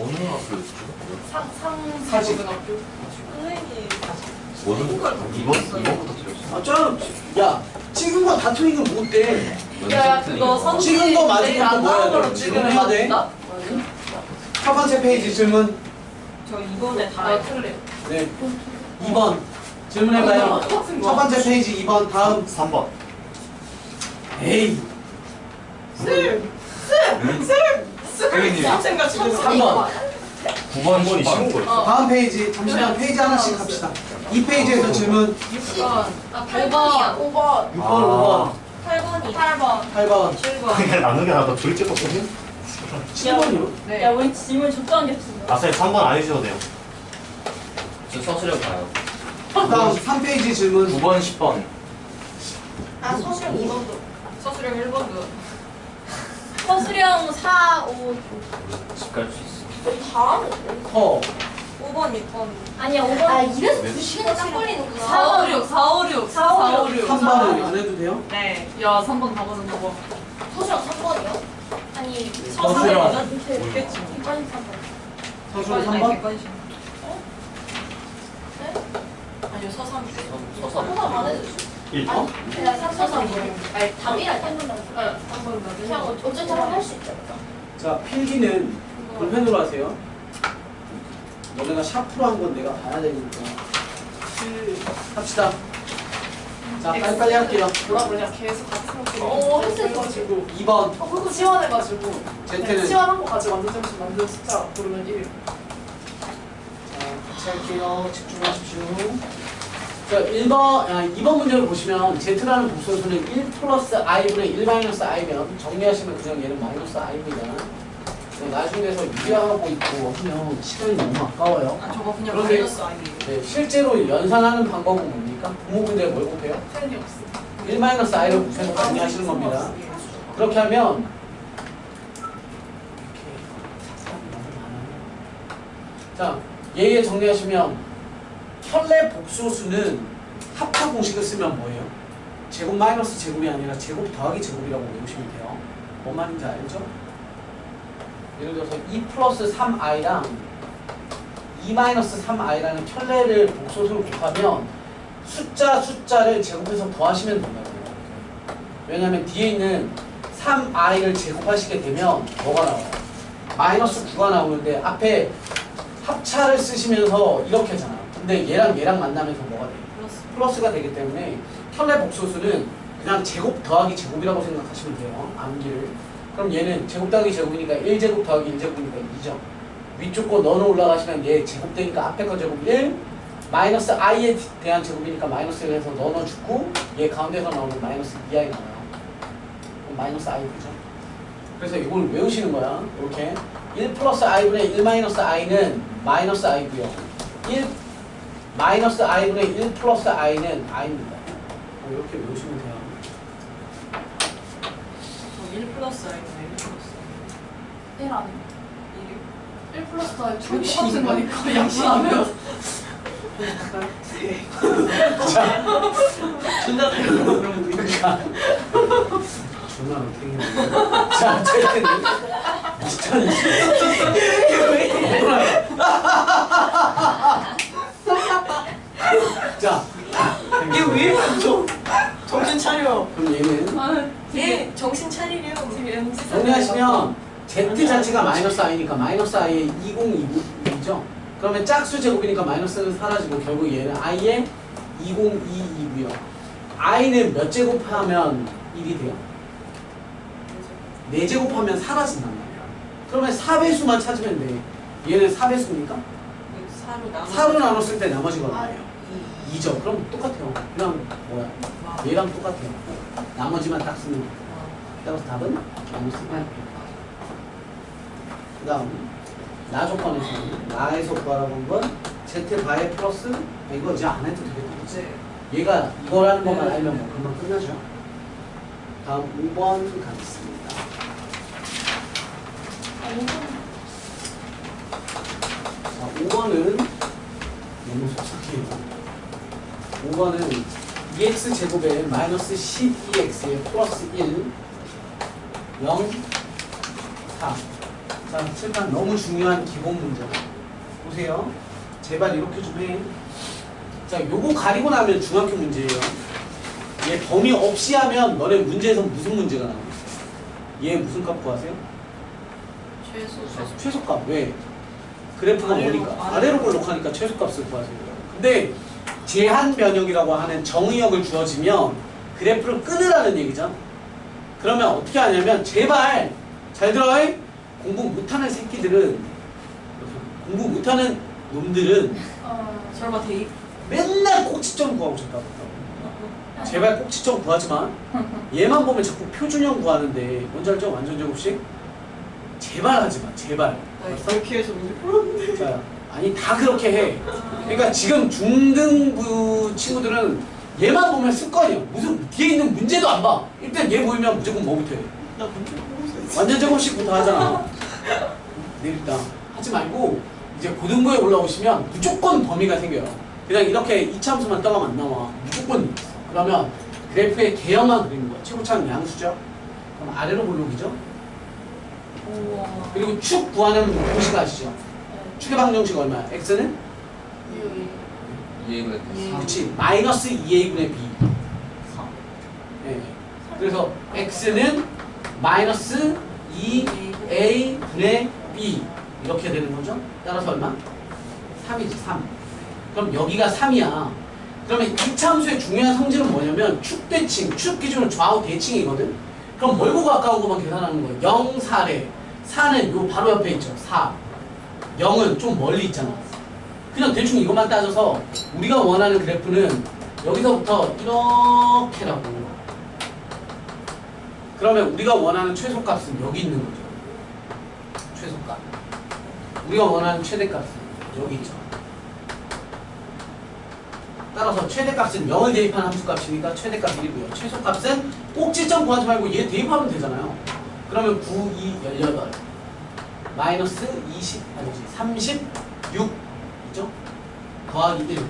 어느 학교였죠? 상고등학교. 선생님. 이번부터 틀렸어. 아, 좀, 야, 찍은 거 다 틀린 건 못돼. 야, 그거 선지 찍은 거 맞은 것도 안 뭐야 나온 돼? 걸로 찍으면 해야 돼. 맞나? 첫 번째 페이지 질문. 저 이번에 다 아, 틀려. 네. 2번. 질문해봐요. 첫 번째 페이지 2번. 다음. 3번. 에이. 선생님. 학생과 지금 3번. 9번 10번. 어. 다음 페이지. 잠시만 페이지 하나씩 합시다. 이 페이지에서 질문. 6번. 아, 8번. 5번. 6번, 아. 8번이. 8번. 5번, 8번. 7번. 그냥 남는 게 하나 더 둘째 거거든? 7번이요? 네. 야, 우리 질문 적당한 게 없어. 아, 선생님 3번 안 해주셔도 돼요. 저 서술형 가요. 다음 3페이지 질문. 9번, 10번. 아, 서술형 2번도. 서술형 1번도. 서술형 4, 5. 집 갈 수 있어. 다 하는데? 허. 5번, 6번. 아니야 5번. 아, 이래서 네. 2시간이 딱 걸리는구나. 4, 5, 6, 4, 5, 6. 4, 5, 6. 3번은 안 해도 돼요? 네. 야, 3번 다 받은 거 봐. 서술형 3번이요? 아니, 서술형. 있겠지. 객관식 3번. 서술 3번? 아니요, 서삼. 서서. 서술 안 해주죠. 1번? 그냥 서술 아니, 답이랑 땡긴다고. 네, 3번 그냥 어쨌든 할수 있죠. 자, 필기는 볼펜으로 하세요. 너네가 샤프로 한 건 내가 봐야 되니까. 합시다. 자, 빨리빨리 할게요. 뭐라 그러냐, 계속 같은 거. 했을 거. 가지고. 2번. 그거 시원해가지고. Z는. 시원한 거 가지고 완전 점수 만든 숫자 고르면 1. 자, 같이 할게요. 집중하십시오. 자, 2번 문제를 보시면 Z라는 복소수는 1 플러스 i분의 1 마이너스 i면 정리하시면 그냥 얘는 마이너스 i입니다. 나중에서 유리하고 있고 하면 시간이 너무 아까워요. 아, 저거 그냥 그런데- 마이너스 아니에요. 네, 실제로 연산하는 방법은 뭡니까? 부모 문제 뭘 곱해요? 펜이 없어. 1 마이너스 i를 곱해서 정리하시는 겁니다. 그렇게 하면 자, 얘 정리하시면 현례 복소수는 합차 공식을 쓰면 뭐예요? 제곱 마이너스 제곱이 아니라 제곱 더하기 제곱이라고 외우시면 돼요. 뭔 말인지 알죠? 예를 들어서 2 플러스 3i랑 2 마이너스 3i라는 편례를 복소수로 곱하면 숫자를 제곱해서 더하시면 된다고요. 왜냐하면 뒤에 있는 3i를 제곱하시게 되면 뭐가 나와요? 마이너스 9가 나오는데 앞에 합차를 쓰시면서 이렇게 하잖아. 근데 얘랑 만나면서 뭐가 돼요? 플러스가 되기 때문에 현례 복소수는 그냥 제곱 더하기 제곱이라고 생각하시면 돼요. 암기를. 그럼 얘는 제곱 더하기 제곱이니까 1제곱 더하기 1제곱이니까 2죠. 위쪽 거 넣어 올라가시면 얘 제곱되니까 앞에 거 제곱 1, 마이너스 i에 대한 제곱이니까 마이너스 1 해서 넣어주고 얘 가운데서 나오는 마이너스 2i 나와요. 그럼 마이너스 i 되죠. 그래서 이걸 외우시는 거야. 이렇게 1 플러스 i분의 1 마이너스 i는 마이너스 i고요. 1 마이너스 i분의 1 플러스 i는 i입니다. 이렇게 외우시면 돼요. 1 플러스 아니면 1 플러스. 1 안 해. 1 플러스 다 똑같은 거니까 양수하면. 존나 그러니까 존나 어떻게 자, 어쨌든 2020 자, 이게 왜 좀 정신 차려. 그럼 얘는 얘 정신 차리려. 정리하시면 Z 자체가 마이너스 i니까 마이너스 i의 2022죠. 그러면 짝수 제곱이니까 마이너스는 사라지고 결국 얘는 i의 2022고요. i는 몇 제곱하면 1이 돼요? 4제곱하면 사라진단 말이야. 그러면 4배수만 찾으면 돼. 얘는 4배수입니까? 4로 나눴을 때 나머지가 얼마예요? 2죠. 그럼 똑같아요. 그냥 뭐야? 얘랑 똑같아요. 나머지만 딱 쓰면 돼. 따라서 답은 마이너스 8. 그 다음 나 조건에서는 나에서 구하라고 한 건 Z 바에 플러스 이거 이제 안 해도 되겠다. 얘가 이거라는 것만 알면 뭐 금방 끝나죠. 다음 5번 가겠습니다. 자, 5번은 너무 속삭해요. 5번은 2x 제곱에 마이너스 12x에 플러스 1 0 4 자, 칠판 너무 중요한 기본 문제. 보세요. 제발 이렇게 좀 해. 자, 요거 가리고 나면 중학교 문제예요. 얘 범위 없이 하면 너네 문제에서 무슨 문제가 나와? 얘 무슨 값 구하세요? 최소. 최소값. 왜? 그래프가 아래로, 뭐니까? 아래로. 아래로 볼록하니까 최소값을 구하세요. 근데 제한 변형이라고 하는 정의역을 주어지면 그래프를 끊으라는 얘기죠. 그러면 어떻게 하냐면 제발 잘 들어. 공부 못하는 새끼들은 공부 못하는 놈들은 설마 대입? 맨날 꼭지점 구하고 싶다고. 제발 꼭지점 구하지 마. 얘만 보면 자꾸 표준형 구하는데 뭔지 알죠? 완전 제곱식? 제발 하지 마. 제발. 나 그렇게 해서 문제 풀었는데. 자, 아니 다 그렇게 해. 그러니까 지금 중등부 친구들은 얘만 보면 습관이야. 무슨 뒤에 있는 문제도 안 봐. 일단 얘 보이면 무조건 뭐부터 해? 나 문제 풀고 있어. 완전 제곱식부터 하잖아. 네, 일단 하지 말고 이제 고등부에 올라오시면 무조건 범위가 생겨요. 그냥 이렇게 이차함수만 떠가면 안 나와. 무조건 있어. 그러면 그래프의 개형만 그리는 거야. 최고차는 양수죠. 그럼 아래로 볼록이죠. 우와. 그리고 축 구하는 공식 아시죠? 축의 방정식 얼마야? x는? 이해가 그렇지. 마이너스 2a분의 b. 네. 그래서 x는 마이너스 2a분의 b 이렇게 되는 거죠. 따라서 얼마? 3이지 3. 그럼 여기가 3이야. 그러면 이차함수의 중요한 성질은 뭐냐면 축대칭, 축 기준은 좌우 대칭이거든. 그럼 멀고 가까운 것만 계산하는 거예요. 0, 4래. 4는 요 바로 옆에 있죠. 4. 0은 좀 멀리 있잖아. 그냥 대충 이것만 따져서 우리가 원하는 그래프는 여기서부터 이렇게라고. 그러면 우리가 원하는 최소값은 여기 있는 거죠. 최소값. 우리가 원하는 최대값은 여기 있죠. 따라서 최대값은 0을 대입한 함수값이니까 최대값 1이고요. 최소값은 꼭지점 구하지 말고 얘 대입하면 되잖아요. 그러면 9, 2, 18 마이너스 20, 아니지 36 있죠? 더하기 1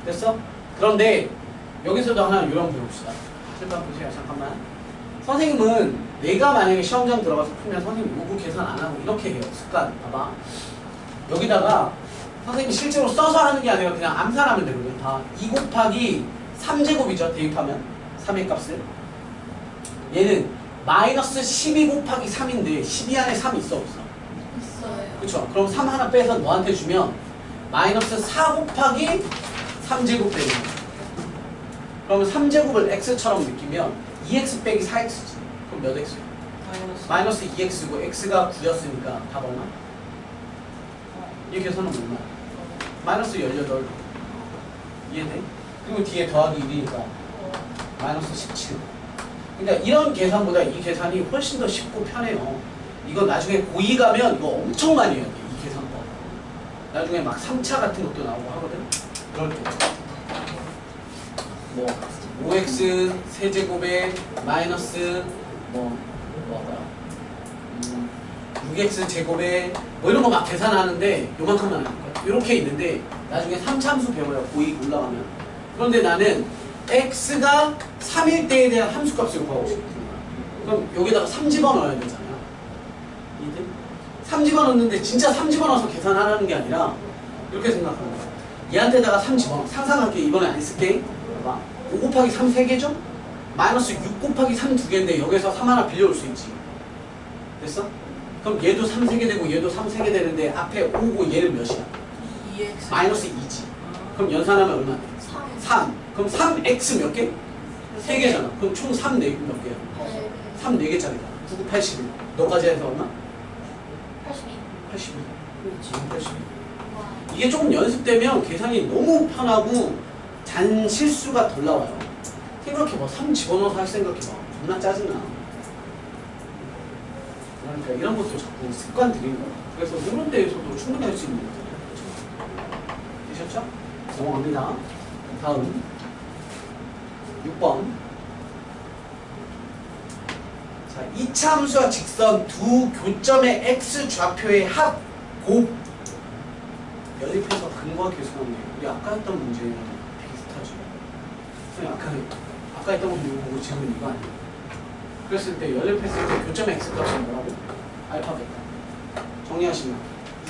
됐어? 그런데 여기서도 하나 유형 배웁시다. 칠판 보세요. 잠깐만. 선생님은 내가 만약에 시험장 들어가서 풀면 선생님 요거 계산 안 하고 이렇게 해요. 습관 봐봐. 여기다가 선생님이 실제로 써서 하는 게 아니라 그냥 암산하면 되거든요. 다 2 곱하기 3제곱이죠. 대입하면 3의 값을. 얘는 마이너스 12 곱하기 3인데 12 안에 3 있어 없어? 있어요. 그쵸? 그럼 3 하나 빼서 너한테 주면 마이너스 4 곱하기 3제곱 되는 거야. 그러면 3제곱을 x처럼 느끼면 2x 빼기 4x지. 그럼 몇 x야? 마이너스 2x고 x가 9였으니까 답 얼마? 이 계산은 얼마? 마이너스 18 이해돼? 그리고 뒤에 더하기 1이니까 마이너스 17. 그러니까 이런 계산보다 이 계산이 훨씬 더 쉽고 편해요. 이거 나중에 고2 가면 이거 엄청 많이 해야 돼. 이 계산법. 나중에 막 3차 같은 것도 나오고 하거든. 그럴 때 뭐 5x 세제곱에 마이너스 뭐야 6x 제곱에 뭐 이런 거 막 계산하는데 요만큼만 할 거야. 이렇게 있는데 나중에 3참수 배워요. 고2 올라가면. 그런데 나는 x가 3일 때에 대한 함수값을 구하고 싶은 거야. 그럼 여기다가 3 집어넣어야 되잖아요. 이해돼? 3 집어넣는데 진짜 3 집어넣어서 계산하라는 게 아니라 이렇게 생각하는 거야. 얘한테다가 3 집어넣어. 상상할게. 이번에 안 쓸게. 봐봐. 5 곱하기 3 3개죠? 마이너스 6 곱하기 3 2개인데 여기서 3 하나 빌려올 수 있지. 됐어? 그럼 얘도 3 3개 되고 얘도 3 3개 되는데 앞에 5고 얘는 몇이야? 2x. 마이너스 2지. 그럼 연산하면 얼마 돼? 3. 그럼 3x 몇 개? 3개잖아. 그럼 총 3 4개 몇 개야? 3 4개짜리다. 9, 9, 81. 너까지 해서 얼마? 82. 그렇지. 82. 이게 조금 연습되면 계산이 너무 편하고 잔 실수가 덜 나와요. 생각해봐. 3 집어넣어서 할 생각해봐. 존나 짜증나. 그러니까 이런 것도 자꾸 습관 들이는 거야. 그래서 이런 데에서도 충분히 할 수 있는 거죠. 되셨죠? 넘어갑니다. 다음 6번. 자, 이차 함수와 직선 두 교점의 x 좌표의 합 곱 연립해서 근거와 계수하는 게 우리 아까 했던 문제랑 비슷하죠. 아까 했던 거 보고 지금 이거 아니에요. 그랬을 때 연립했을 때 교점의 x 값은 뭐라고? 알파 베타. 정리하시면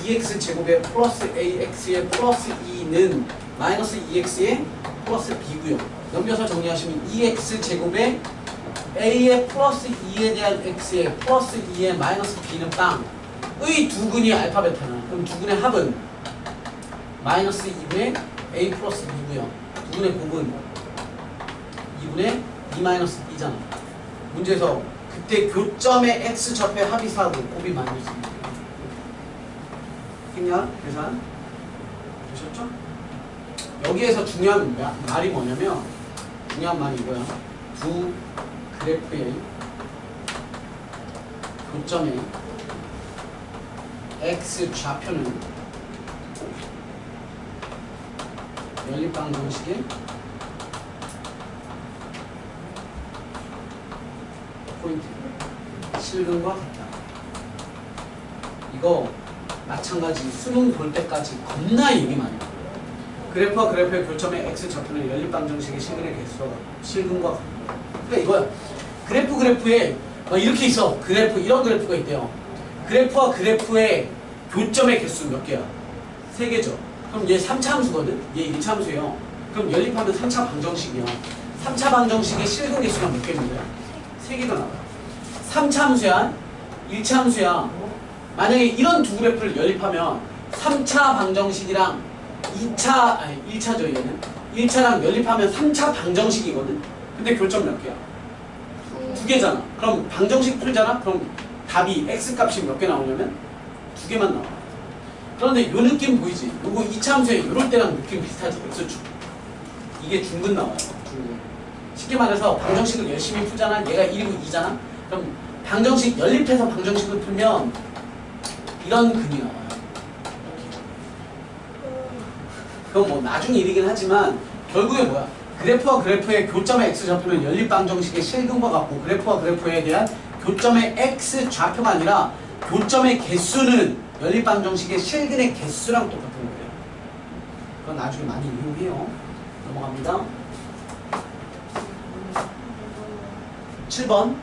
2x 제곱에 플러스 ax에 플러스 2는 마이너스 2x에 플러스 b고요. 넘겨서 정리하시면 2x 제곱에 a에 플러스 2에 대한 x에 플러스 2에 마이너스 b는 빵의 두근이 알파 베타나. 그럼 두근의 합은 마이너스 2분의 a 플러스 b고요. 두근의 곱은 2분의 2 마이너스 b잖아. 문제에서 그때 교점의 x 접해 합이 4고 곱이 마이너스 2. 했냐? 계산 되셨죠? 여기에서 중요한 말이 뭐냐면 중요한 말이 이거야. 두 그래프의 교점의 x 좌표는 연립방 정식의 포인트 실근과 같다. 이거 마찬가지 수능 볼 때까지 겁나 얘기 많이 해요. 그래프와 그래프의 교점의 x 좌표는 연립방 정식의 실근의 개수가 실근과 같다. 그러니까 이거야. 그래프에 막 이렇게 있어. 그래프 이런 그래프가 있대요. 그래프와 그래프의 교점의 개수 몇 개야? 3개죠. 그럼 얘 3차 함수거든? 얘 1차 함수예요. 그럼 연립하면 3차 방정식이야. 3차 방정식의 실근 개수가 몇 개입니까? 3개가 나와요. 3차 함수야? 1차 함수야? 만약에 이런 두 그래프를 연립하면 3차 방정식이랑 1차죠 얘는. 1차랑 연립하면 3차 방정식이거든? 근데 교점 몇 개야? 2개잖아. 그럼 방정식 풀잖아? 그럼 답이 x값이 몇 개 나오냐면 2개만 나와. 그런데 요 느낌 보이지? 요거 2차 함수에 요럴 때랑 느낌 비슷하지? x축. 이게 중근 나와요. 중근. 쉽게 말해서 방정식을 열심히 풀잖아? 얘가 1이고 2잖아? 그럼 방정식 연립해서 방정식을 풀면 이런 근이 나와요. 그건 뭐 나중에 일이긴 하지만 결국에 뭐야? 그래프와 그래프의 교점의 x 좌표는 연립 방정식의 실근과 같고 그래프와 그래프에 대한 교점의 x 좌표가 아니라 교점의 개수는 연립 방정식의 실근의 개수랑 똑같은 거예요. 그건 나중에 많이 이용해요. 넘어갑니다. 7번.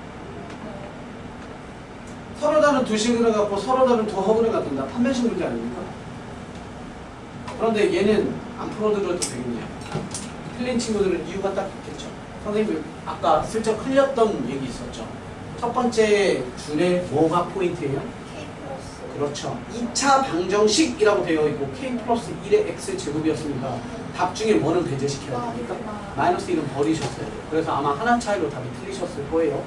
서로 다른 두 실근을 갖고 서로 다른 두 허근을 갖는다. 판별식 문제 아닙니까? 그런데 얘는 안 풀어드려도 되겠네요. 틀린 친구들은 이유가 딱 있겠죠. 선생님 아까 슬쩍 흘렸던 얘기 있었죠. 첫 번째 줄에 뭐가 포인트예요? K 플러스. 그렇죠. 2차 방정식이라고 되어 있고 K 플러스 1의 x 제곱이었으니까 답 중에 뭐는 배제시켜야 됩니까? 마이너스 1은 버리셨어요. 그래서 아마 하나 차이로 답이 틀리셨을 거예요.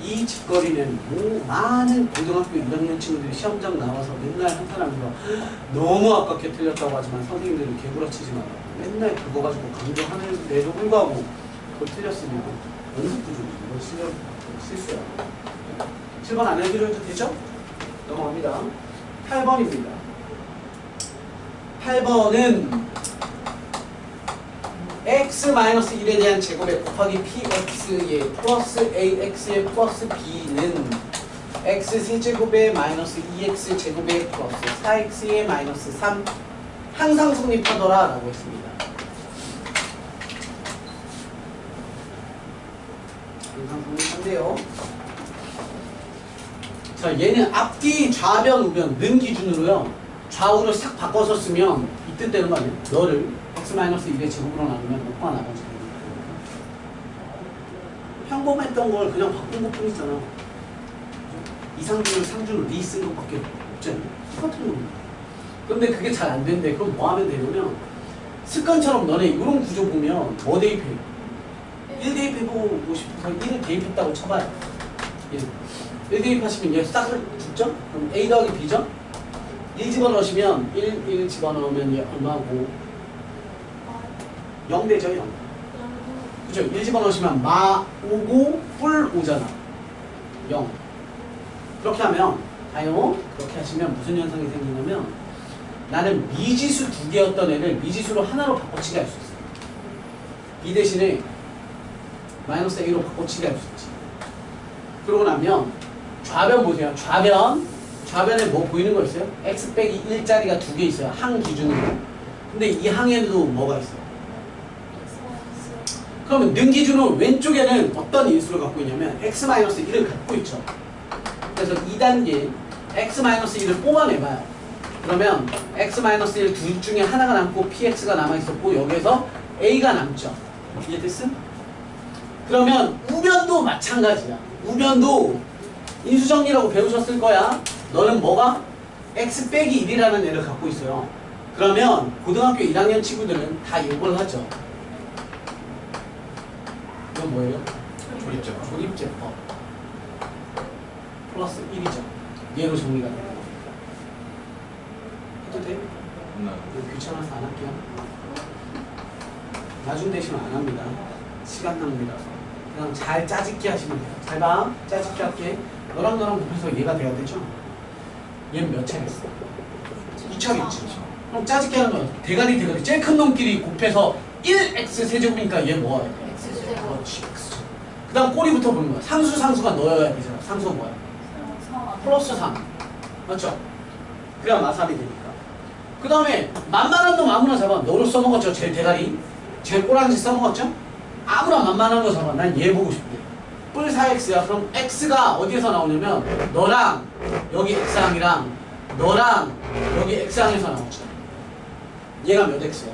이 짓거리는 많은 고등학교 1학년 친구들이 시험장 나와서 맨날 한 사람이서 너무 아깝게 틀렸다고 하지만 선생님들은 개구라치지 마라. 맨날 그거 가지고 강조하는데도 불구하고 그걸 틀렸으면 연습 부족이 이거 실수야. 7번 안 해드려도 되죠? 넘어갑니다. 8번입니다. 8번은 x-1에 대한 제곱에 곱하기 px에 플러스 ax에 플러스 b는 x 세제곱에 마이너스 2x 제곱에 플러스 4x에 마이너스 3 항상 성립하더라 라고 했습니다. 항상 성립한대요. 자, 얘는 앞뒤 좌변 우변 는 기준으로요 좌우를 싹 바꿔서 쓰면 이 뜻 되는 거 아니에요? 너를 x-1의 제곱으로 나누면 5가 나머지 됩니다. 평범했던 걸 그냥 바꾼 것 뿐이잖아. 이상준을 상준을 리 쓴 것밖에 없잖아요. 똑같은 겁니다. 근데 그게 잘 안 된대. 그럼 뭐 하면 되냐면 습관처럼 너네 이런 구조 보면 뭐 대입해? 1 대입해보고 싶어서 1을 대입했다고 쳐봐요. 1 대입하시면 얘 싹을 붙죠? 그럼 A 더하기 B죠? 1 집어넣으시면 1 집어넣으면 얘 얼마고? 0 되죠? 0. 그죠? 1 집어넣으시면 마 5고 뿔 5잖아. 0. 그렇게 하면 다요. 그렇게 하시면 무슨 현상이 생기냐면 나는 미지수 2개였던 애를 미지수로 하나로 바꿔치기 할 수 있어요. B 대신에 마이너스 A로 바꿔치기 할 수 있지. 그러고 나면 좌변 보세요. 좌변에 뭐 보이는 거 있어요? x 빼기 1짜리가 2개 있어요. 항 기준으로. 근데 이 항에도 뭐가 있어요? 그러면 는 기준으로 왼쪽에는 어떤 인수를 갖고 있냐면 x-1을 갖고 있죠. 그래서 2단계 x-1을 뽑아내봐요. 그러면 x-1 둘 중에 하나가 남고 px가 남아있었고 여기에서 a가 남죠. 이해됐음? 그러면 우변도 마찬가지야. 우변도 인수정리라고 배우셨을 거야. 너는 뭐가? x 빼기 1이라는 애를 갖고 있어요. 그러면 고등학교 1학년 친구들은 다 이걸 하죠. 이건 뭐예요? 조립제법. 조립제법 플러스 1이죠. 얘로 정리가 돼요. 해도 돼? 네. 귀찮아서 안 할게요. 나중 되시면 안 합니다. 시간 낭비라서. 그냥 잘 짜집기 하시면 돼요. 잘 봐. 짜집기 할게. 너랑 곱해서 얘가 돼야 되죠? 얘는 몇 차겠어? 2차겠지. 그럼 짜집기 하는 건 대가리 제일 큰 놈끼리 곱해서 1x 세제곱이니까 얘 뭐야? X제곱. 그렇지. X죠. 그 다음 꼬리부터 보는 거야. 상수가 넣어야 되잖아. 상수가 뭐야? 플러스 3. 맞죠? 그래야 마삼이 되니까. 그 다음에 만만한 놈 아무나 잡아. 너로 써먹었죠? 제일 대가리. 제일 꼬랑지 써먹었죠? 아무나 만만한 거 잡아. 난 얘 보고 싶대. 뿔 4x야. 그럼 x가 어디에서 나오냐면 너랑 여기 x항이랑 너랑 여기 x항에서 나오죠. 얘가 몇 x야?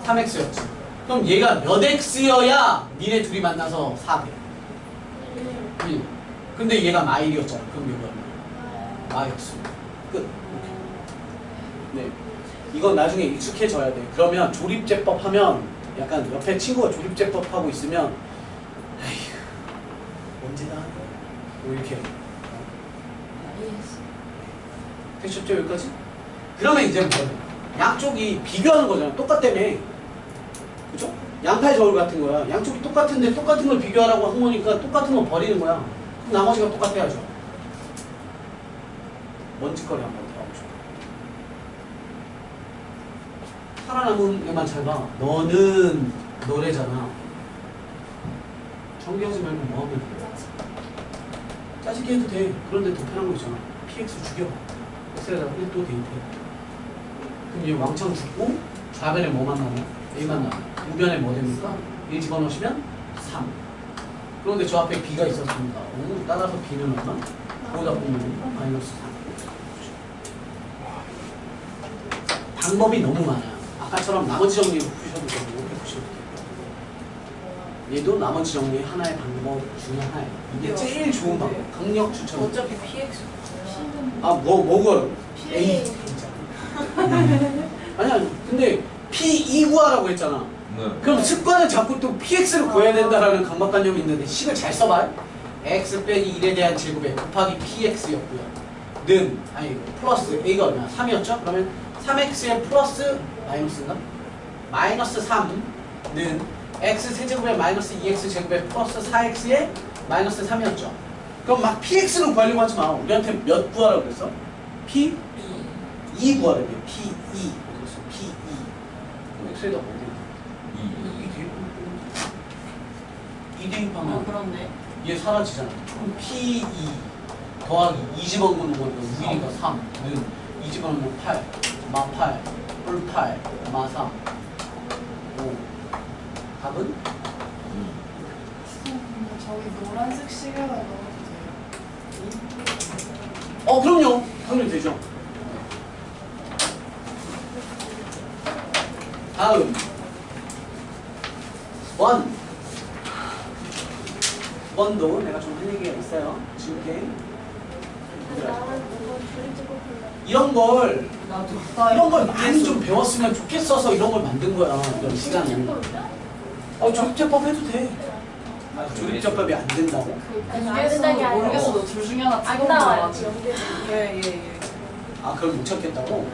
3x였지. 그럼 얘가 몇 x여야 니네 둘이 만나서 4돼. 1. 근데 얘가 마일이었잖아. 그럼 이거 얼마야? 마이너스. 끝. 네. 이거 나중에 익숙해져야 돼. 그러면 조립제법 하면 약간 옆에 친구가 조립제법 하고 있으면 에휴 언제 다 뭐 이렇게 되셨죠 여기까지? 그러면 이제 뭐야? 양쪽이 비교하는 거잖아. 똑같다며. 그죠? 양팔 저울 같은 거야. 양쪽이 똑같은데 똑같은 걸 비교하라고 한 거니까 똑같은 거 버리는 거야. 그럼 나머지가 똑같아야죠. 먼지거리 한번 더 하고 싶어. 살아남은 애만 잘 봐. 너는 노래잖아. 정리하지 말고 뭐 하면 돼? 짜증게 해도 돼. 그런데 더 편한 거 있잖아. px 죽여. x에다가 1도 데이트. 그럼 얘 왕창 죽고 좌변에 뭐만 남아? a만 남아. 우변에 뭐 됩니까? 1 집어넣으시면 3. 그런데 저 앞에 b가 있었습니다. 따라서 b는 얼마? 거기다 보면 마이너스 3. 방법이 너무 많아요. 아까처럼 나머지 정리로 푸셔도 되고 이렇게 푸셔도 되고. 얘도 나머지 정리의 하나의 방법 중에 하나예요. 이게 제일 좋은 방법. 강력 추천. 어차피 PX. 뭐가 A 진짜. 아니야. 근데 P2 구하라고 했잖아. 네. 그럼 습관을 잡고 또 PX를 구해야 된다라는 강박관념이 있는데 식을 잘 써봐요. X 빼기 1에 대한 제곱에 곱하기 PX였고요. 는 플러스 A가 얼마야? 3이었죠? 그러면 3X에 플러스 마이너스인가? 마이너스 3는 X 세제곱에 마이너스 2X 제곱에 플러스 4X에 마이너스 3이었죠. 그럼 막 PX를 구하려고 하지 마. 우리한테 몇 구하라고 그랬어? P? 2 구하라고 해. P2. 그래서 P2. X에다 뭐 돼? 2 대입하면 그렇네. 얘 사라지잖아. 그럼 P2 더하기 2 집어넣는 거니까 우리가 3는 2 집어넣으면 8 마 8 뿔 8 마 3 5 답은? 저기 노란색 시계가 넣어도 돼요? 그럼요. 당연히 되죠. 다음 원도 내가 좀 할 얘기가 있어요. 지울게. 이런 걸 많이 좀 배웠으면 좋겠어서 이런 걸 만든 거야. 이런 시간을. 조립제법 해도 돼. 조립제법이 안 된다고? 모르겠어. 모르겠어. 둘 중에 하나 안 찍어본 거 나와요. 같아. 예. 그걸 못 찾겠다고?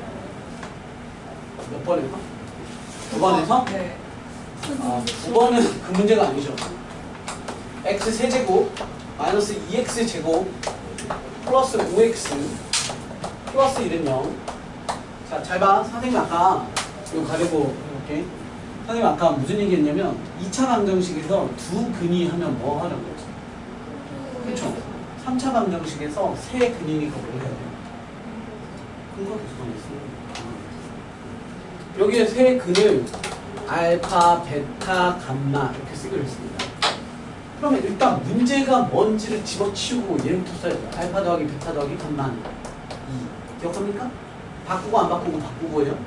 몇 번에서? 9번에서? 네. 9번은 그 문제가 아니죠. x 세제곱 마이너스 2x 제곱 플러스 5x 플러스 1은 0. 자, 잘 봐. 선생님 아까 이거 가리고 해볼게. 선생님 아까 무슨 얘기 했냐면 2차 방정식에서 두 근이 하면 뭐 하는 거지? 그렇죠? 3차 방정식에서 세 근이니까 뭘 해야 돼요? 근거 계속 안 했어. 여기에 세 근을 알파, 베타, 감마 이렇게 쓰기로 했습니다. 그러면 일단 문제가 뭔지를 집어치우고 얘부터 써야 돼요. 알파 더하기 베타 더하기 감마는 기억합니까? 바꾸고 안 바꾸고 바꾸고예요.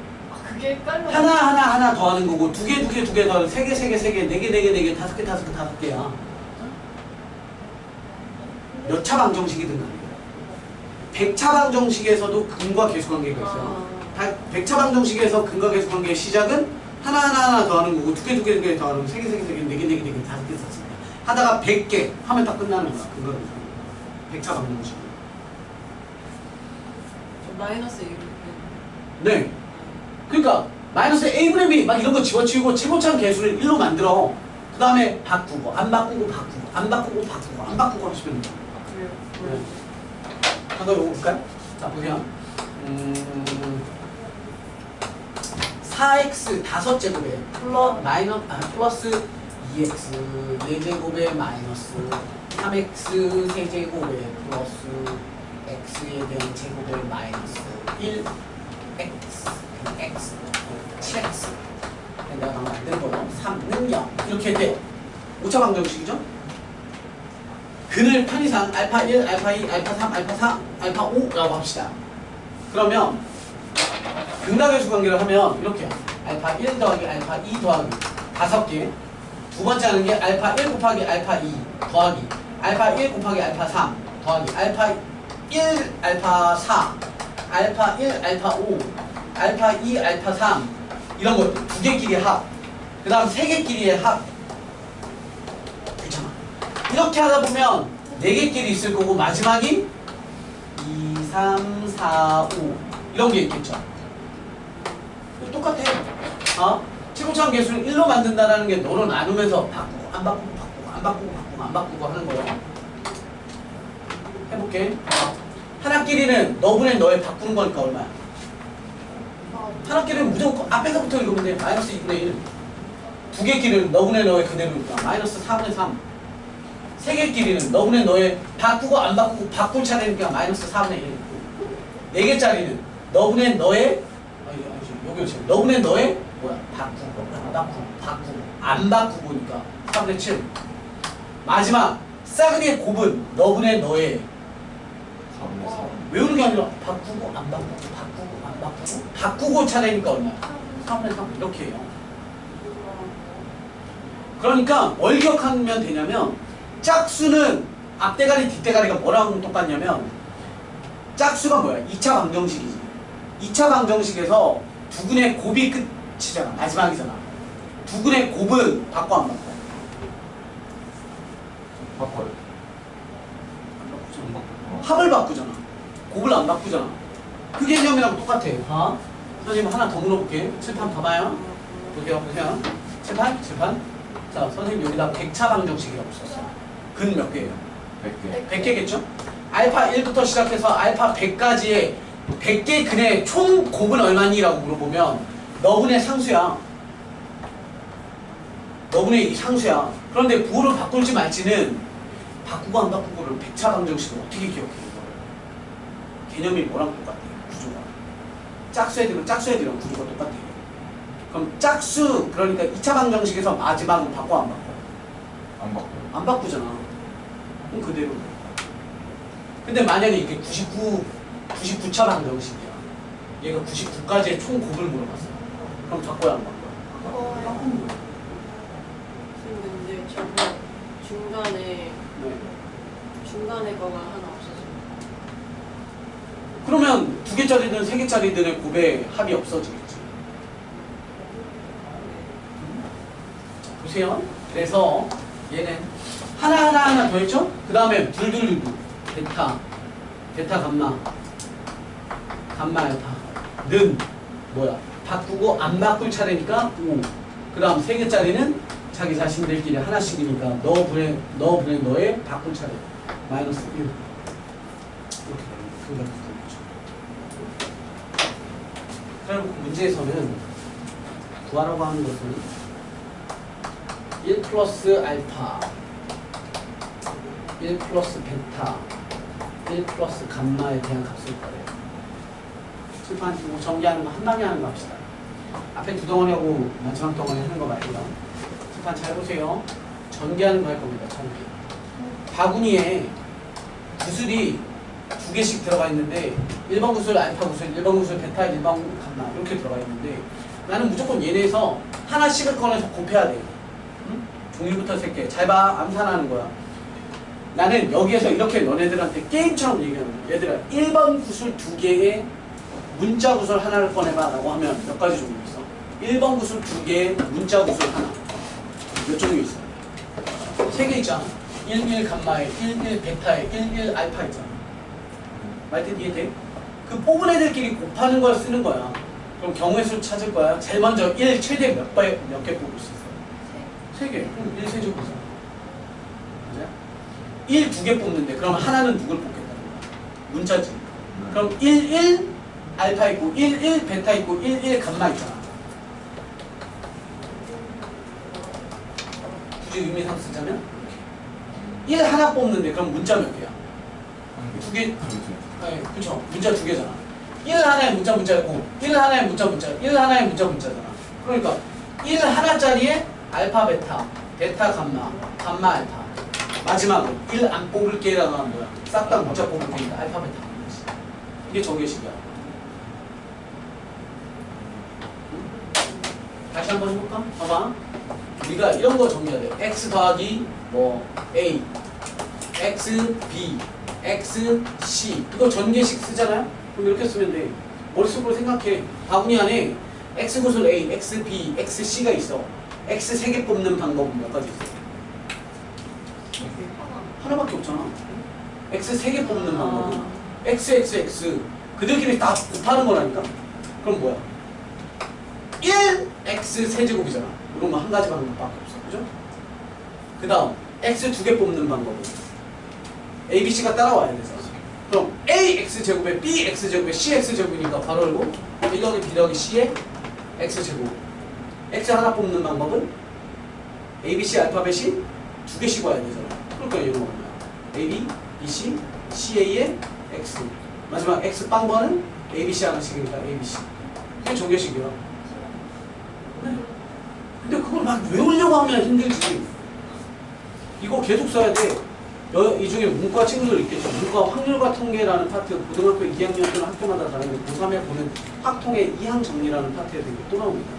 그게 헷갈려. 하나 더하는 거고 두 개 더하는 세 개, 네 개, 다섯 개야. 몇 차 방정식이든 간에 100차 방정식에서도 근과 계수 관계가 있어요. 100차 방정식에서 근과 계수 관계의 시작은 하나 더하는 거고 두 개 더하는 거 세 개, 네 개, 다섯 개 썼습니다. 하다가 100개 하면 딱 끝나는 거야. 근과 계수 관계. 100차 방정식. 마이너스 1. 네. 그러니까 마이너스 a분의 b 막 이런 거 집어치우고 최고차는 개수를 1로 만들어. 그 다음에 바꾸고 안 바꾸고 하시면 돼요. 그래요. 네. 한번 요거 볼까요? 자 보세요. 4x 5제곱에 플러스 2x 4제곱에 마이너스 3x 3제곱에 플러스 x에 대한 제곱에 마이너스 1x 7x 내가 방금 만든 거요. 3는 0 이렇게 돼요. 5차 방정식이죠? 근을 편의상 알파 1, 알파 2, 알파 3, 알파 4, 알파 5라고 합시다. 그러면 근각계수 관계를 하면 이렇게 알파 1 더하기 알파 2 더하기 5개. 두 번째 하는 게 알파 1 곱하기 알파 2 더하기 알파 1 곱하기 알파 3 더하기 알파 1 알파 4 알파 1 알파 5 알파 2 알파 3 이런 것들 두 개끼리 합. 그 다음 세 개끼리의 합. 귀찮아. 이렇게 하다 보면 네 개끼리 있을 거고 마지막이 2, 3, 4, 5 이런 게 있겠죠. 똑같아. 최고차원 계수를 1로 만든다는 게 너로 나누면서 바꾸고 안 바꾸고 하는 거예요. 해볼게. 하나끼리는 너분의 너에 바꾸는 거니까 얼마야? 하나끼리는 무조건 앞에서부터 읽으면 돼. 마이너스 2분의 1. 두 개끼리는 너분의 너의 그대로니까 마이너스 4분의 3. 세 개끼리는 너분의 너의 바꾸고 안 바꾸고 바꿀 차례니까 마이너스 4분의 1. 네 개짜리는 너분의 너의 너분의 너의 뭐야? 바꾸고 안 바꾸고니까 3분의 7. 마지막 싸그리의 곱은 너분의 너의 외우는 게 아니라 바꾸고 안 바꾸고 바꾸고 차례니까 얼마야? 3분의 3 이렇게 해요. 그러니까 뭘 기억하면 되냐면 짝수는 앞대가리 뒷대가리가 뭐랑 똑같냐면 짝수가 뭐야? 2차 방정식이지. 2차 방정식에서 두근의 곱이 끝이잖아. 마지막이잖아. 두근의 곱은 바꿔 안 바꿔? 바꿔요. 합을 바꾸잖아. 곱을 안 바꾸잖아. 그 개념이랑 똑같아. 선생님 하나 더 물어볼게. 칠판 봐봐요. 보세요. 칠판. 자, 선생님 여기다 100차 방정식이라고 썼어. 근 몇 개예요? 100개. 100개겠죠? 알파 1부터 시작해서 알파 100까지의 100개 근의 총 곱은 얼마니? 라고 물어보면 너분의 상수야. 너분의 이 상수야. 그런데 부호를 바꿀지 말지는 바꾸고 안 바꾸고를 100차 방정식을 어떻게 기억해? 개념이 뭐랑 똑같아? 구조가. 짝수애들은 구조가 똑같아. 그럼 짝수, 그러니까 2차 방정식에서 마지막은 바꿔 안 바꿔? 안 바꿔요. 안 바꾸잖아. 그럼 그대로. 근데 만약에 이게 99차 방정식이야. 얘가 99까지의 총 곱을 물어봤어. 그럼 바꿔야 안 바꿔? 바꾸는 거야. 근데 저거 중간에 네. 거가 하나 없어져. 그러면 2개짜리든 3개짜리든의 곱의 합이 없어지겠지. 보세요. 그래서 얘는 하나 더 했죠? 그 다음에 둘 베타 감마 알파는 뭐야? 바꾸고 안 바꿀 차례니까 5. 그 다음 3개짜리는 자기 자신들끼리 하나씩이니까 너분의 너의 바꿀 차례 마이너스 1. 이렇게 그걸 바꾸는 거죠. 그럼 문제에서는 구하라고 하는 것은 1 플러스 알파 1 플러스 베타 1 플러스 감마에 대한 값을 구하래요. 칠판 뭐 정리하는 거 한 방에 하는 거 합시다. 앞에 두 덩어리하고 마지막 덩어리 하는 거 말고요. 칠판 잘 보세요. 전개하는 거 할 겁니다. 전개. 바구니에 구슬이 두 개씩 들어가 있는데 1번 구슬, 알파 구슬, 1번 구슬, 베타, 1번 감마 이렇게 들어가 있는데 나는 무조건 얘네에서 하나씩을 꺼내서 곱해야 돼. 응? 종류부터 셀게. 잘 봐. 암산하는 거야. 나는 여기에서 이렇게 너네들한테 게임처럼 얘기하는 거야. 얘들아 1번 구슬 두 개의 문자 구슬 하나를 꺼내봐 라고 하면 몇 가지 종류 있어? 1번 구슬 두 개의 문자 구슬 하나. 몇 종류 있어? 세 개 있잖아. 11 감마에, 11 베타에, 11 알파 있잖아. 말뜻 이해돼? 그 뽑은 애들끼리 곱하는 걸 쓰는 거야. 그럼 경우의 수 찾을 거야. 제일 먼저 1 최대 몇 개 뽑을 수 있어? 3개. 그럼 1 세제곱 이잖아. 맞아? 1 두 개 뽑는데 그럼 하나는 누굴 뽑겠다는 거야? 문자지. 그럼 11 알파 있고 11 베타 있고 11 감마 있잖아. 굳이 의미상 쓰자면 1 하나 뽑는데 그럼 문자 몇 개야? 두 개. 네, 그쵸. 문자 두 개잖아. 1 하나에 문자고 1 하나에 문자 1 하나에 문자잖아. 그러니까 1 하나짜리에 알파 베타, 베타 감마, 감마 알파. 마지막으로 1 안 뽑을게라고 하는 거야. 싹 다 문자 뽑을 테니까 알파 베타. 이게 정계식이야. 다시 한번 해볼까? 봐봐. 우리가 이런 거 정리해야 돼. x 더하기 뭐 a, x, b, x, c. 이거 전개식 쓰잖아요? 그럼 이렇게 쓰면 돼. 머릿속으로 생각해. 바구니 안에 x 구슬 a, x, b, x, c가 있어. x 3개 뽑는 방법은 몇 가지 있어? 하나밖에 없잖아. x 3개 뽑는 방법은 x, x, x. 그들끼리 다 곱하는 거라니까? 그럼 뭐야? 1x 세제곱이잖아. 이런 거 한 가지 방법밖에 없어. 그죠? 그 다음 x 2개 뽑는 방법은 a, b, c가 따라와야 돼서. 그럼 ax 제곱에 bx 제곱에 cx 제곱이니까 바로 알고 1 더하기 b 더하기 c의 x 제곱. x 하나 뽑는 방법은 a, b, c 알파벳이 2개씩 와야 되잖아. 그러니까 이런 거 뭐야? a, b, b, c, c, a의 x. 마지막 x 빵번은 a, b, c 하나씩이니까 a, b, c. 이게 정계식이야. 네. 근데 그걸 막 외우려고 하면 힘들지. 이거 계속 써야 돼. 이 중에 문과 친구들 있겠죠. 문과 확률과 통계라는 파트, 고등학교 2학년 때는 학교마다 다른데 고3에 보는 확통의 이항 정리라는 파트에 되게 또 나옵니다.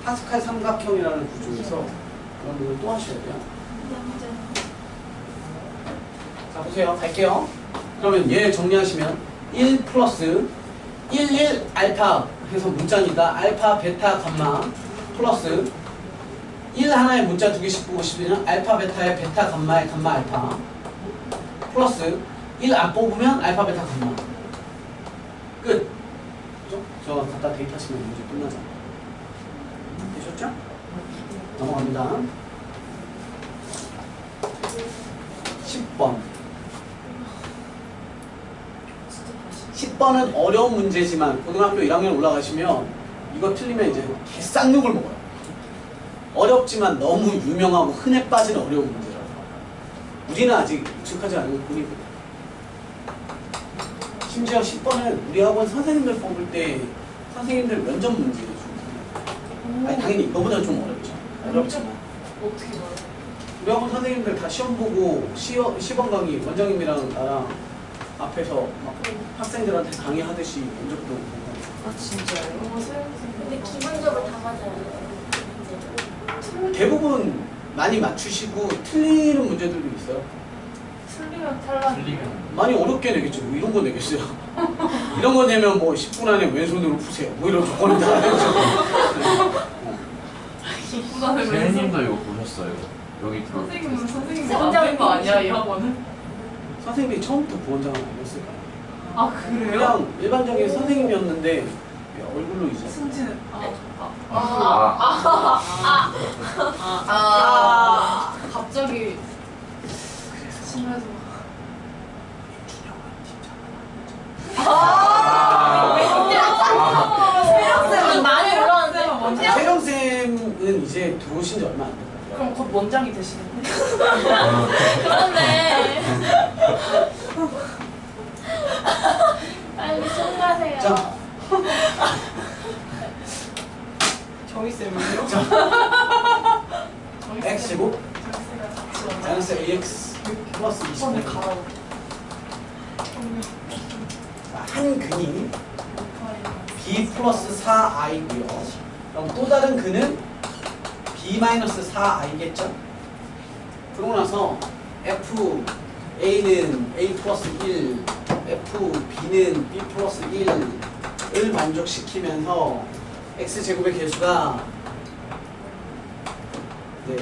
파스칼 삼각형이라는 구조에서 그런 부분 또 하셔야 돼요. 자, 보세요. 갈게요. 그러면 얘 정리하시면 1 플러스 11 알파 해서 문자입니다. 알파, 베타, 감마 플러스 1 하나에 문자 2개씩 보고 싶으면 알파, 베타에 베타, 감마에 감마, 알파 플러스 1 안 뽑으면 알파, 베타, 감마. 끝. 그죠? 저 갖다 대입하시면 문제 끝나잖아. 되셨죠? 넘어갑니다. 10번. 10번은 어려운 문제지만 고등학교 1학년 올라가시면 이거 틀리면 이제 개쌍욕을 먹어요. 어렵지만 너무 유명하고 흔해 빠진 어려운 문제라서 우리는 아직 익숙하지 않은 뿐이거든. 심지어 10번은 우리 학원 선생님들 뽑을 때 선생님들 면접 문제 주고. 아니 당연히 이거보다 좀 어렵죠. 어렵지만 어떻게 말해? 우리 학원 선생님들 다 시험 보고 시범 강의 원장님이랑 나랑 앞에서 막 학생들한테 강의하듯이 면접도 보고. 아 진짜요? 근데 기본적으로 다 맞아요. 대부분 많이 맞추시고 틀리는 문제들도 있어요. 틀리면 탈락. 많이 어렵게 내겠죠. 뭐 이런 거 내겠어요. 이런 거 내면 뭐 10분 안에 왼손으로 푸세요. 뭐 이런 조건을 다 내죠. 부산을 왜 선생님도 이거 보셨어요? 여기 들어. 선생님은 안된 거 아니야 이 학원은? 선생님이 처음부터 부원장은 아니었을 거예요. 아 그래요? 그냥 일반적인 선생님이었는데 얼굴로 이제 승진은 갑자기 심해서 쌤은 많이 올라왔는데. 세령쌤은 이제 들어오신 지 얼마 안 됐어요. 그럼 곧 원장이 되시겠네? 그런데 빨리 손 가세요. 자, 정희쌤은요? X제곱 마이너스 AX 플러스 20. 가라고 한 근이 b 플러스 4i고요. 그럼 또 다른 근은 b 마이너스 4i겠죠? 그러고 나서 f a는 a 플러스 1, f b는 b 플러스 1을 만족시키면서 x제곱의 개수가 네,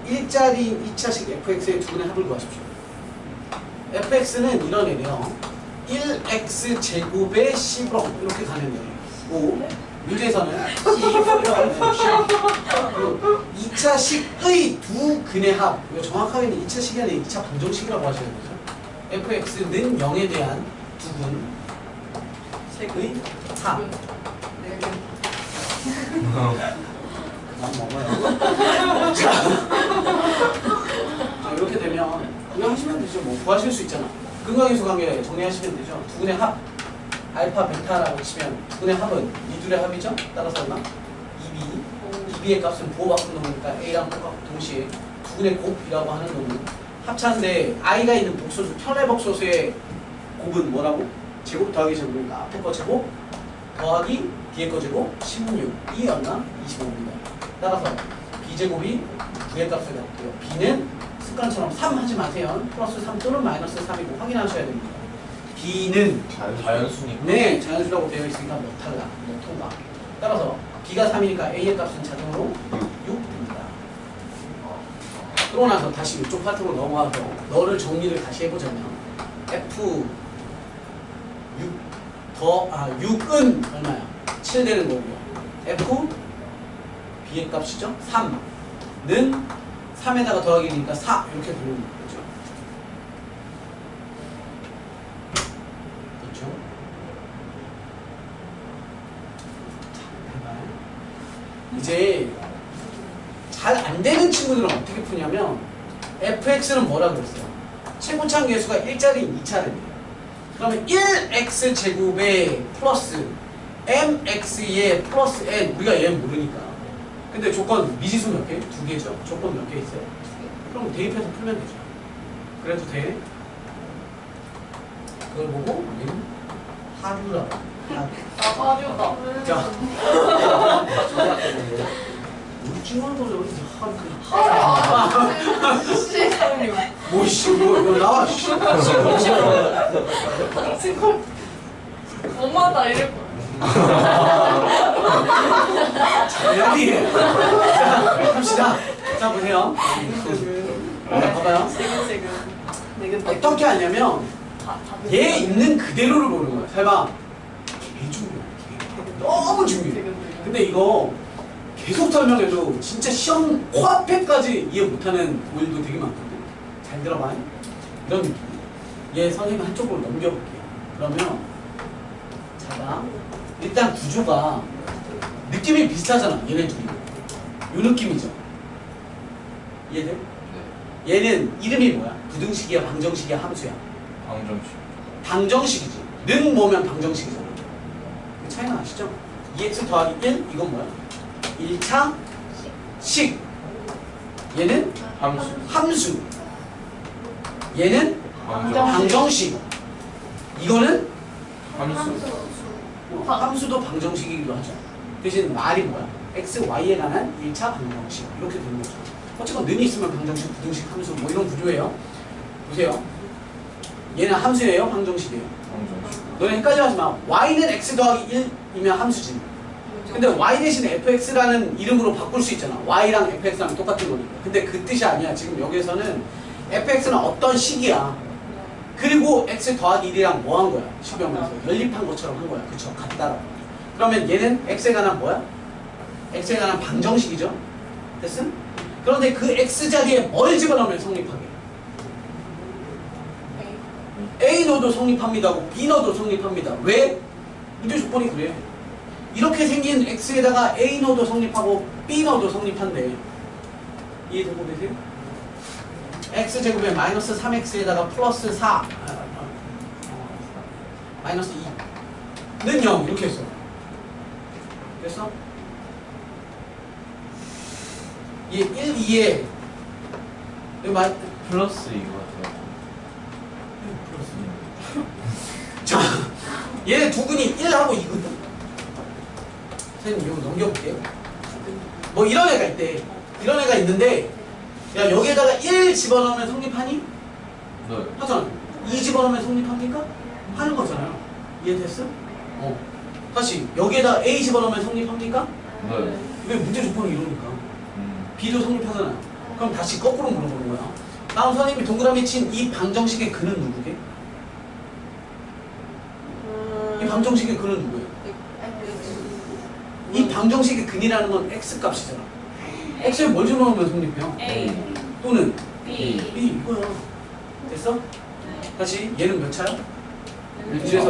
1짜리 2차식 fx의 두 분의 합을 구하십시오. fx는 이런 애래요. 1x 제곱의 10으로 이렇게 가는 애예요. 문제에서는 2차식의 두 근의 합, 이거 정확하게는 2차식이 아니라 2차 방정식이라고 하셔야 되죠. fx는 0에 대한 두 근의 합. 그만 먹어요. 자, 이렇게 되면 이거 하시면 되죠. 뭐 구하실 수 있잖아. 근각계수 관계 정리하시면 되죠. 두 근의 합, 알파, 베타라고 치면 두 근의 합은 이 둘의 합이죠. 따라서 얼마? 2b. 2b의 값은 부호바꾼 놈이니까 a랑 동시에 두 근의 곱이라고 하는 놈은 합차인데 i가 있는 복소수, 편의복소수의 곱은 뭐라고? 제곱 더하기 제곱이니까 앞에 거 제곱 더하기 뒤에 거 제곱 16이 얼마? 25입니다. 따라서 b제곱이 9의 값을 갖고요. b는 습관처럼 3 하지 마세요. 플러스 3 또는 마이너스 3이고 확인하셔야 됩니다. b는 자연수니까. 네, 자연수라고 되어 있으니까 못 탈락, 못 통과. 따라서 b가 3이니까 a의 값은 자동으로 6입니다. 그러고 나서 다시 이쪽 파트로 넘어가서 너를 정리를 다시 해보자면 f 6은 얼마야? 7 되는 거고요. f b의 값이죠? 3는 3에다가 더하기니까 4 이렇게 되는 거죠. 그렇죠? 자, 해봐요. 이제 잘 안 되는 친구들은 어떻게 푸냐면 fx는 뭐라 그랬어요? 최고차항 계수가 1짜리인 2차례입니다. 그러면 1x 제곱에 플러스 mx에 플러스 n, 우리가 얘는 모르니까. 근데 조건 미지수 몇 개? 2개죠. 조건 몇 개 있어요? 그럼 대입해서 풀면 되죠. 그래도 돼. 그걸 보고 얘는 하류라고. 하류다. 자, 우리 친구들도 여기 하류. 뭐씨, 뭐 나와. 씨. 엄마다 이럴 거야. 잘해. 자, 합시다. 자, 보세요. 봐봐요. 어떻게 하냐면 얘 있는 그대로를 보는 거야. 잘 봐. 개 중요해. 너무 중요해. 근데 이거 계속 설명해도 진짜 시험 코앞에까지 이해 못하는 오일도 되게 많거든. 잘 들어봐. 이런 느낌. 얘 선생님 한쪽으로 넘겨볼게요. 그러면 잘 봐. 일단 구조가 느낌이 비슷하잖아. 얘네 둘이. 요 느낌이죠. 이해돼? 네. 얘는 이름이 뭐야? 부등식이야, 방정식이야, 함수야? 방정식. 방정식이지. 는 뭐면 방정식이잖아. 그 차이는 아시죠? 2x 더하기 1, 이건 뭐야? 1차 식. 얘는 함수. 함수. 얘는 방정식. 이거는 함수. 함수도 방정식이기도 하죠. 대신 말이 뭐야? x, y에 관한 1차 방정식. 이렇게 되는 거죠. 어쨌건 는이 있으면 방정식, 부등식, 함수 뭐 이런 구조예요. 보세요. 얘는 함수예요? 방정식이에요? 방정식. 너네 헷갈려하지 마. y는 x 더하기 1이면 함수지. 근데 y 대신에 fx라는 이름으로 바꿀 수 있잖아. y랑 fx랑 똑같은 거니까. 근데 그 뜻이 아니야. 지금 여기서는 fx는 어떤 식이야. 그리고 x 더하기 1이랑 뭐 한 거야? 시험에서 연립한 것처럼 한 거야. 그쵸? 같다라고. 그러면 얘는 x에 관한 뭐야? x에 관한 방정식이죠? 됐음? 그런데 그 x 자리에 뭘 집어넣으면 성립하게? A 넣어도 성립합니다고 B 넣어도 성립합니다. 왜? 문제 조건이 그래. 이렇게 생긴 x에다가 A 넣어도 성립하고 B 넣어도 성립한대. 이해되고 계세요? x제곱에 마이너스 3x에다가 플러스 4 마이너스 2는 0 이렇게 했어. 됐어? 얘 1, 2에 여기 플러스 이거 같아요. 자, 얘네 두 근이 1하고 2거든. 선생님 이거 넘겨볼게요. 뭐 이런 애가 있대. 이런 애가 있는데 야 여기에다가 1 집어넣으면 성립하니? 네. 하잖아. 2 집어넣으면 성립합니까? 하는 거잖아요. 이해됐어? 다시 여기에다 A 집어넣으면 성립합니까? 네. 왜 문제 조건이 이러니까 B도 성립하잖아요. 그럼 다시 거꾸로 물어보는 거야. 다음 선생님이 동그라미 친 이 방정식의 근은 누구게? 이 방정식의 근은 누구예요? 이 방정식의 근이라는 건 x 값이잖아. x에 뭘 집어넣으면 성립해요? A, 또는 B, B 이거야. 됐어? 다시 얘는 몇 차야? 그래서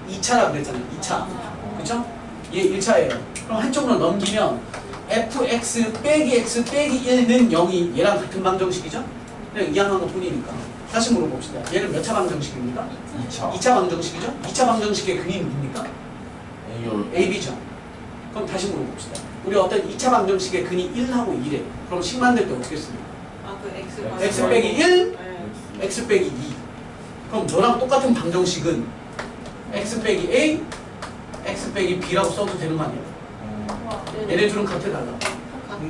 2차라 그랬잖아요. 2차. 그쵸? 얘 1차예요. 그럼 한쪽으로 넘기면 fx 빼기 x 빼기 1는 0이 얘랑 같은 방정식이죠? 그냥 이항한 것 뿐이니까. 다시 물어봅시다. 얘는 몇 차 방정식입니까? 2차. 2차 방정식이죠? 2차 방정식의 근이 누굽니까? A열. AB죠. 그럼 다시 물어봅시다. 우리 어떤 2차 방정식의 근이 1하고 2래. 그럼 식 만들 때 어떻게 씁니까? 아그 x 빼기 1, 네. x 빼기 2. 그럼 너랑 똑같은 방정식은 x 빼기 a, x 빼기 b라고 써도 되는 거 아니에요? 얘네 둘은 같아 달라.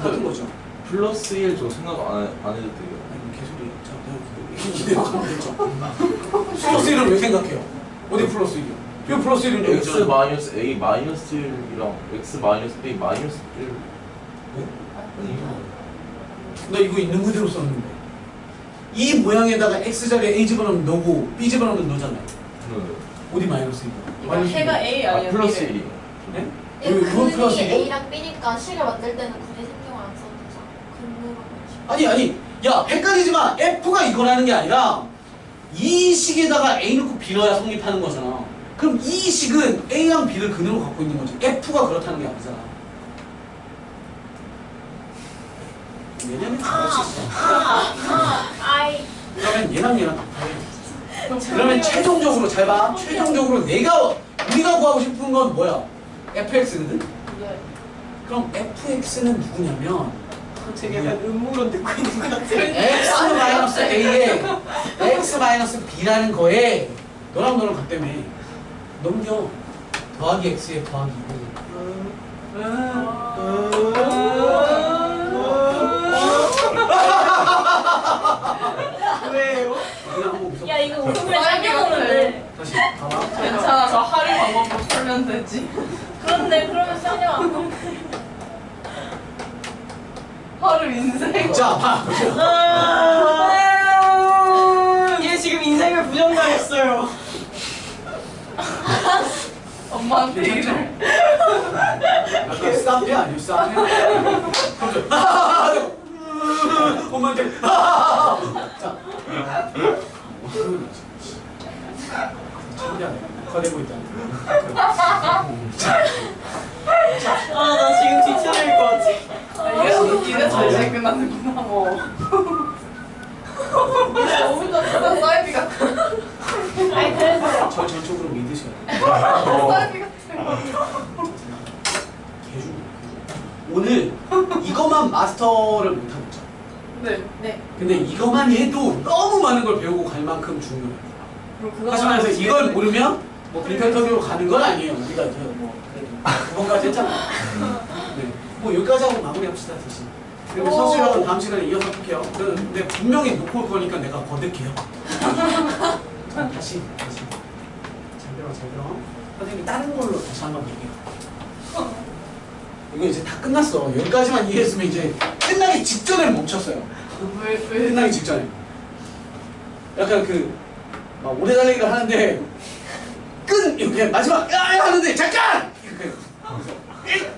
같은 거죠. 플러스 1 저 생각 안 해도 돼요. 아니 개소리야. 자, 내가 이대로 가면 되죠. 플러스 1은 왜 생각해요? 어디 플러스 1이요? 이 플러스 1은 여기 x 있잖아. 마이너스 a 마이너스 1이랑 x 마이너스 b 마이너스 1. 아니요. 나 이거 있는 그대로 썼는데. 이 모양에다가 x 자리에 a 집어넣으면 너고 b 집어넣으면 너잖아요. 네. 어디 마이너스 이거 해가 A 아 아니야? 플러스 B래. 1이요. 네? 예, 그건 플러스 근이 1이요? A랑 B니까 식을 만들 때는 굳이 신경 안 써도 되잖아. 근으로. 아니 야 헷갈리지 마. F가 이거라는 게 아니라 이 식에다가 A 넣고 B 넣어야 성립하는 거잖아. 그럼 이 식은 A랑 B를 근으로 갖고 있는 거지. F가 그렇다는 게 아니잖아. 왜냐면 잘할 수 있어. 아이. 그러면 얘랑 똑같아. 그러면 최종적으로 잘 봐. 최종적으로 우리가 구하고 싶은 건 뭐야? fx거든? 네. 그럼 fx는 누구냐면 되게 약간 음모론 듣고 있는 것 같아요. x-a에 x-b라는 거에 너랑 같다며. 넘겨. 더하기 x에 더하기 2. 왜요? 그냥 한번 웃어. 야 이거 웃음을 당겨보는데. 다시 봐봐. 괜찮아, 저 하루 방법으로 풀면 되지. 그런데 그러면 쌍이야. 하루 인생. 자, 봐. 얘 지금 인생을 부정당했어요. 엄마한테 이래. 약간 쌈페 아니에요? 쌈페? 엄마한테 자 신기하네. 커내고 있다. 아 나 지금 뒤쳐질 것 같아. 이래서 이제 끝나는구나. 너무 좋다. 사이비 같아. 아니 그래서 저 저쪽으로 믿으셔야 돼요. 사이비 같아. 개중. 오늘 이것만 마스터를 못하겠죠. 네. 네. 근데 이것만 해도 너무 많은 걸 배우고 갈 만큼 중요해요. 그럼 그거 하지만 그래서 이걸 모르면 뭐 빈털터기로 가는 건 아니에요. 우리가 이제 뭐 그래도 9번까지 했잖아요. 네. 뭐 여기까지 하고 마무리합시다 대신. 그리고 선수형은 다음 시간에 이어서 할게요. 근데 분명히 놓고 올 거니까 내가 거듭해요. 자, 다시. 잘 들어. 선생님이 다른 걸로 다시 한번 볼게요. 이거 이제 다 끝났어. 여기까지만 이해했으면 이제 끝나기 직전에 멈췄어요. 왜 끝나기 직전에. 약간 막 오래 달리기를 하는데 이렇게 마지막 하는데 잠깐!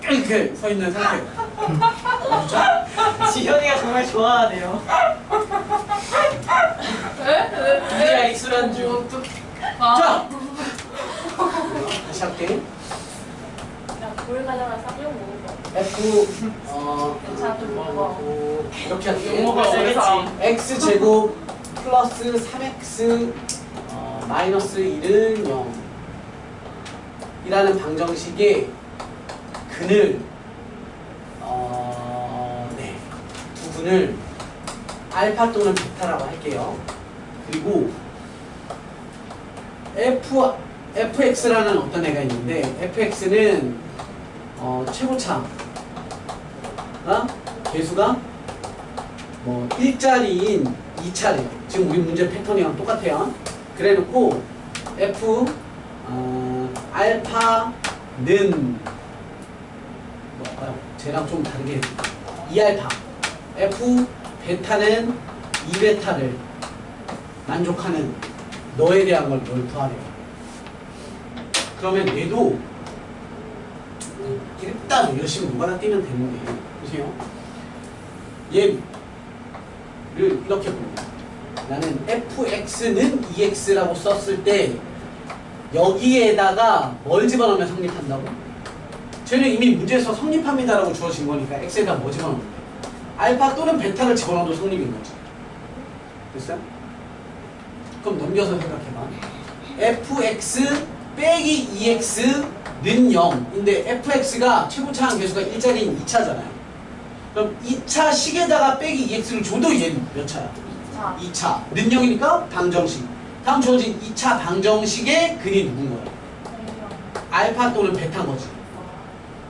이렇게 서 있는 상태. 지현이가 정말 좋아하네요. 우리가 익숙한 줄. 자! 다시 할게. 야물 가져라 쌍욕 먹을 거. F 괜찮아, 좀 먹어. 이렇게 할게. 영어가 세겠지. x제곱 플러스 3x 마이너스 1은 0 이라는 방정식의 근을 두 분을 알파 또는 베타라고 할게요. 그리고 fx라는 어떤 애가 있는데 fx는 최고차 개수가 뭐 1자리인 2차례요. 지금 우리 문제 패턴이랑 똑같아요. 그래 놓고 f 알파는 뭐야? 쟤랑 좀 다르게 2알파 f 베타는 2베타를 만족하는 너에 대한 걸 널 구하래요. 그러면 얘도 일단 열심히 노가다 뛰면 되는 게 보세요. 얘를 이렇게 봅니다. 나는 fx는 2x라고 썼을 때 여기에다가 뭘 집어넣으면 성립한다고? 쟤는 이미 문제에서 성립합니다라고 주어진 거니까 x에다 뭐 집어넣으면 돼? 알파 또는 베타를 집어넣어도 성립인 거지. 됐어요? 그럼 넘겨서 생각해봐. fx 빼기 2x는 0인데 fx가 최고차항 개수가 1자리인 2차잖아요. 그럼 2차 식에다가 빼기 2x를 줘도 얘는 몇 차야? 2차. 는 0이니까 방정식. 다음 주어진 2차 방정식의 근이 누군 거야? 알파 또는 베타인 거지.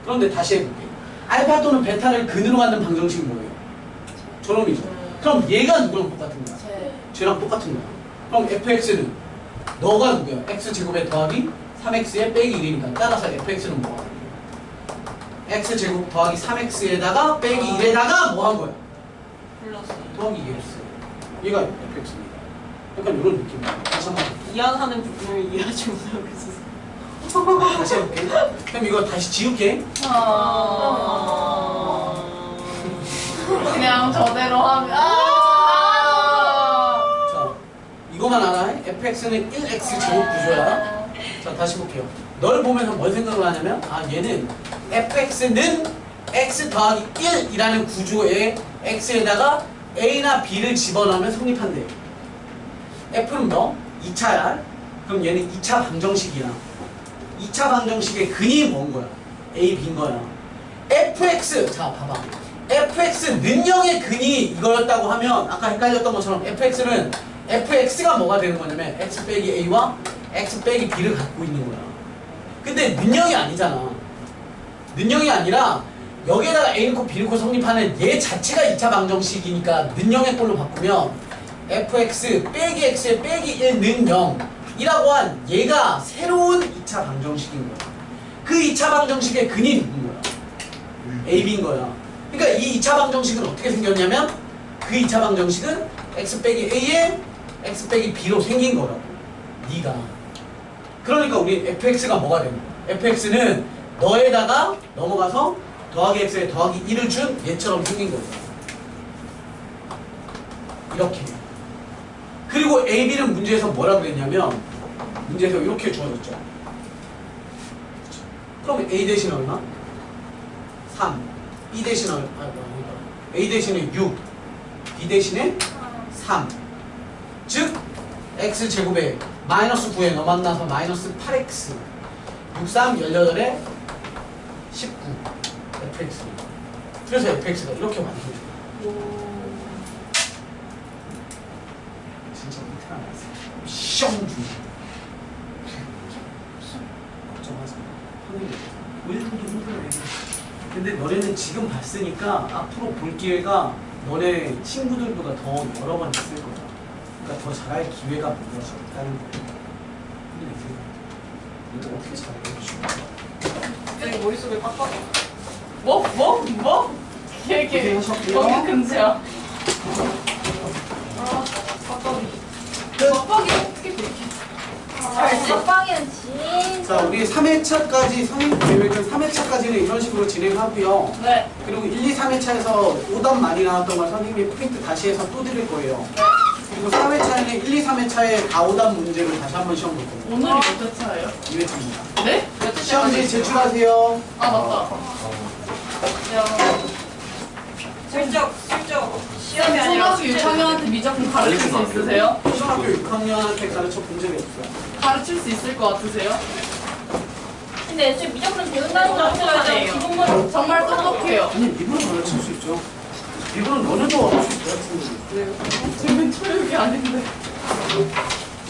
그런데 다시 해볼게. 알파 또는 베타를 근으로 만든 방정식이 뭐예요? 저놈이죠. 그럼 얘가 누구랑 똑같은 거야? 쟤랑 똑같은 거야. 그럼 fx는 너가 누구야? x제곱에 더하기 3x에 빼기 1이니까 따라서 fx는 뭐야? x제곱 더하기 3x에다가 빼기 1에다가 뭐 한 거야? 플러스. 더하기 2x. 얘가 fx입니다. 약간 이런 느낌이야. 다시 한번 이해하는 부분을 이해하지 못하고 있었어. 다시 해볼게. 그럼 이거 다시 지울게. 그냥 저대로 하면. 자, 이거만 알아. fx는 1x 제곱 구조야. 자, 다시 볼게요. 널 보면서 뭘 생각을 하냐면, 얘는 fx는 x 더하기 1이라는 구조에 x에다가 a나 b를 집어넣으면 성립한대요. f는 뭐? 2차야. 그럼 얘는 2차 방정식이야. 2차 방정식의 근이 뭔 거야? a, b인 거야. fx, 자, 봐봐. fx 능력의 근이 이거였다고 하면 아까 헷갈렸던 것처럼 fx가 뭐가 되는 거냐면 x 빼기 a와 x 빼기 b를 갖고 있는 거야. 근데 능력이 아니잖아. 능력이 아니라 여기에다가 a 넣고 b 넣고 성립하는 얘 자체가 2차 방정식이니까 능력의 꼴로 바꾸면 fx 빼기 x에 빼기 1는 0이라고 한 얘가 새로운 2차 방정식인 거야. 그 2차 방정식의 근이 누군 거야? a, b인 거야. 그러니까 이 2차 방정식은 어떻게 생겼냐면 그 2차 방정식은 x 빼기 a에 x 빼기 b로 생긴 거라고. 네가. 그러니까 우리 fx가 뭐가 되는 거야? fx는 너에다가 넘어가서 더하기 x에 더하기 1을 준 얘처럼 생긴 거야. 이렇게. 그리고 a, b는 문제에서 뭐라고 그랬냐면 문제에서 이렇게 주어졌죠. 그럼 a 대신 얼마? 3. b 대신 얼마? a 대신에 6. b 대신에 3. 즉 x제곱에 마이너스 9에 너 만나서 마이너스 8x 63, 18에 19 fx. 그래서 fx가 이렇게 만들어져. 진짜 밑에 안 왔어. 시험 중. 걱정하지 마. 일부도 힘들어. 근데 너네는 지금 봤으니까 앞으로 볼 기회가 너네 친구들보다 더 여러 번 있을 거야. 그러니까 더 잘할 기회가 뭔가 있다는 거야. 근데 이거 어떻게 잘해? 갑자기 머릿속에 빡빡이. 뭐? 이렇게 고생하셨고요. 거기 근처야. 빡빡이. 빡빡이 어떻게 그렇게. 빡빡이는 진짜. 자, 우리 3회차까지 성인 계획은 3회차까지는 이런 식으로 진행하고요. 네. 그리고 1, 2, 3회차에서 오답 많이 나왔던 걸 선생님이 프린트 다시 해서 또 드릴 거예요. 그리고 4회차에는 1, 2, 3회차에 가오답 문제를 다시 한번 시험 볼 거예요. 오늘이 몇 회차예요? 2회차입니다. 네? 몇 회차까지? 시험지 제출하세요. 아 맞다. 슬쩍 시험이 아니라 초등학교 6학년한테 미적분 가르칠 수 있으세요? 초등학교 6학년한테 가르쳐 본 적이 없어요. 가르칠 수 있을 것 같으세요? 근데 애초에 미적분 배운다는 거 똑똑하네요. 기본만 정말 똑똑해요. 아니, 미분은 가르칠 수 있죠. 미분은 너네도 알아서 가르치는 거예요. 지금 초육이 아닌데.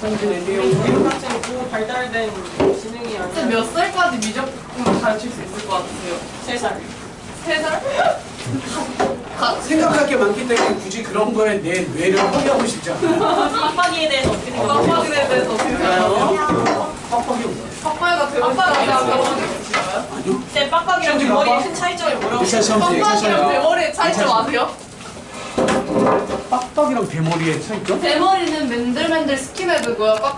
천재 내용. 교육학생이 또 발달된 지능이 쌤 아니라 몇 살까지 미적분을 가르칠 수 있을 것 같으세요? 3살. 3살? 생각할 게 많기 때문에 굳이 그런 거에 내 뇌를 허비하고 싶지 않아. 빡빡이에 대해서 어떻게 생각하세요? 빡빡이에 대해서 어떻게 생각하세요? 빡빡이 뭐야? 빡빡이가 대머리랑 대머리 있으신가요? 아니요? 쌤 빡빡이랑 시험지 대머리의 봐봐. 큰 차이점이 뭐라고 일차 생각해요? 시험지, 빡빡이랑 대머리의 차이점 아세요? 빡빡이랑 대머리의 차이점? 대머리는 맨들맨들 스킨헤드고요.